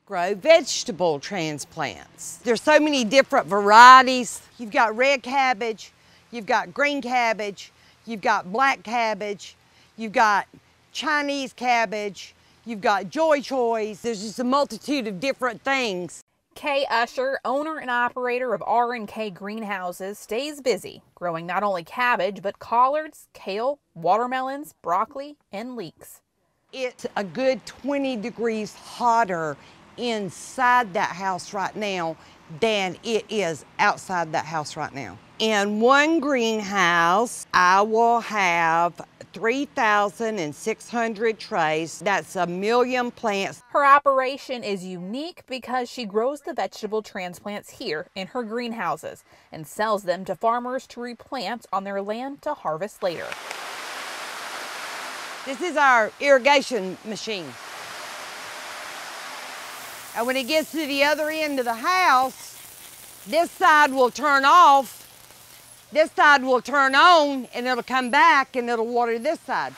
grow vegetable transplants. There's so many different varieties. You've got red cabbage, you've got green cabbage, you've got black cabbage, you've got Chinese cabbage, you've got joy choys. There's just a multitude of different things. Kaye Usher, owner and operator of R&K Greenhouses, stays busy growing not only cabbage, but collards, kale, watermelons, broccoli, and leeks. It's a good 20 degrees hotter inside that house right now than it is outside that house right now. In one greenhouse, I will have 3,600 trays. That's 1 million plants. Her operation is unique because she grows the vegetable transplants here in her greenhouses and sells them to farmers to replant on their land to harvest later. This is our irrigation machine. And when it gets to the other end of the house, this side will turn off, this side will turn on, and it'll come back and it'll water this side.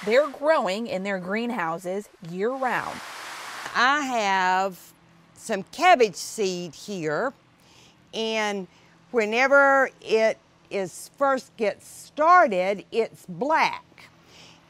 They're growing in their greenhouses year-round. I have some cabbage seed here, and whenever it first gets started, it's black.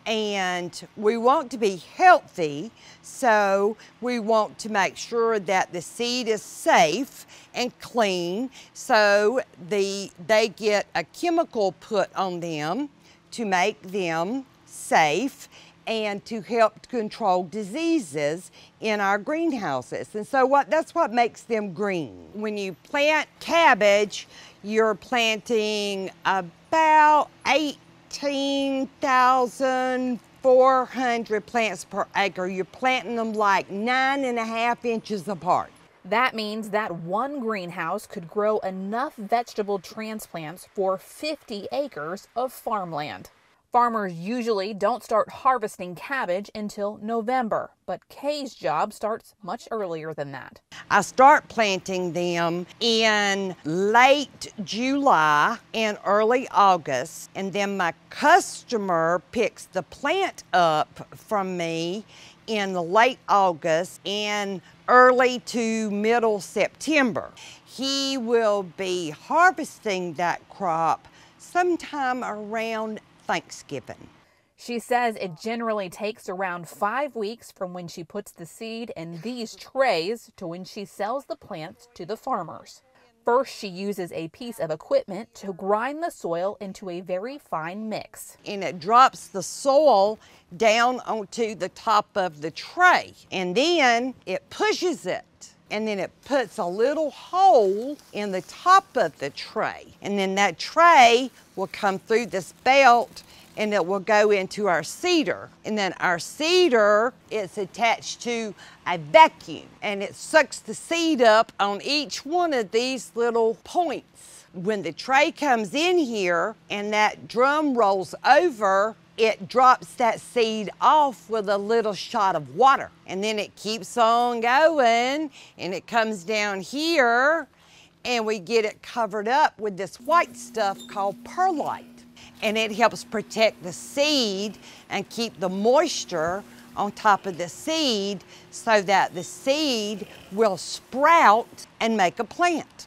And we want to be healthy, so we want to make sure that the seed is safe and clean, so they get a chemical put on them to make them safe and to help control diseases in our greenhouses. And so that's what makes them green. When you plant cabbage, you're planting about 18,400 plants per acre. You're planting them like 9.5 inches apart. That means that one greenhouse could grow enough vegetable transplants for 50 acres of farmland. Farmers usually don't start harvesting cabbage until November, but Kaye's job starts much earlier than that. I start planting them in late July and early August, and then my customer picks the plant up from me in late August and early to middle September. He will be harvesting that crop sometime around Thanksgiving. She says it generally takes around 5 weeks from when she puts the seed in these trays to when she sells the plants to the farmers. First, she uses a piece of equipment to grind the soil into a very fine mix. And it drops the soil down onto the top of the tray. And then it pushes it. And then it puts a little hole in the top of the tray. And then that tray will come through this belt and it will go into our seeder. And then our seeder is attached to a vacuum and it sucks the seed up on each one of these little points. When the tray comes in here and that drum rolls over, it drops that seed off with a little shot of water. And then it keeps on going and it comes down here and we get it covered up with this white stuff called perlite. And it helps protect the seed and keep the moisture on top of the seed so that the seed will sprout and make a plant.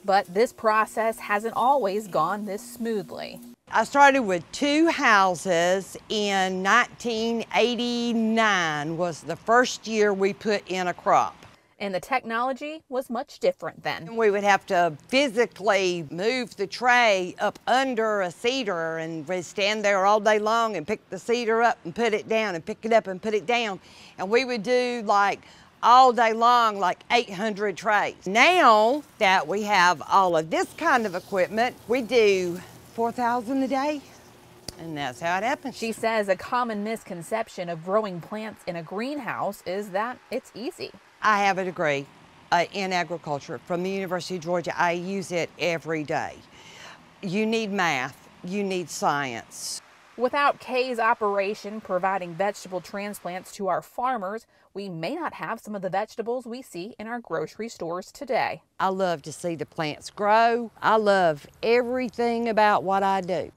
But this process hasn't always gone this smoothly. I started with 2 houses in 1989 was the first year we put in a crop. And the technology was much different then. We would have to physically move the tray up under a cedar and we'd stand there all day long and pick the cedar up and put it down and pick it up and put it down. And we would do like all day long, like 800 trays. Now that we have all of this kind of equipment, we do 4,000 a day, and that's how it happens. She says a common misconception of growing plants in a greenhouse is that it's easy. I have a degree in agriculture from the University of Georgia. I use it every day. You need math, you need science. Without Kaye's operation providing vegetable transplants to our farmers, we may not have some of the vegetables we see in our grocery stores today. I love to see the plants grow. I love everything about what I do.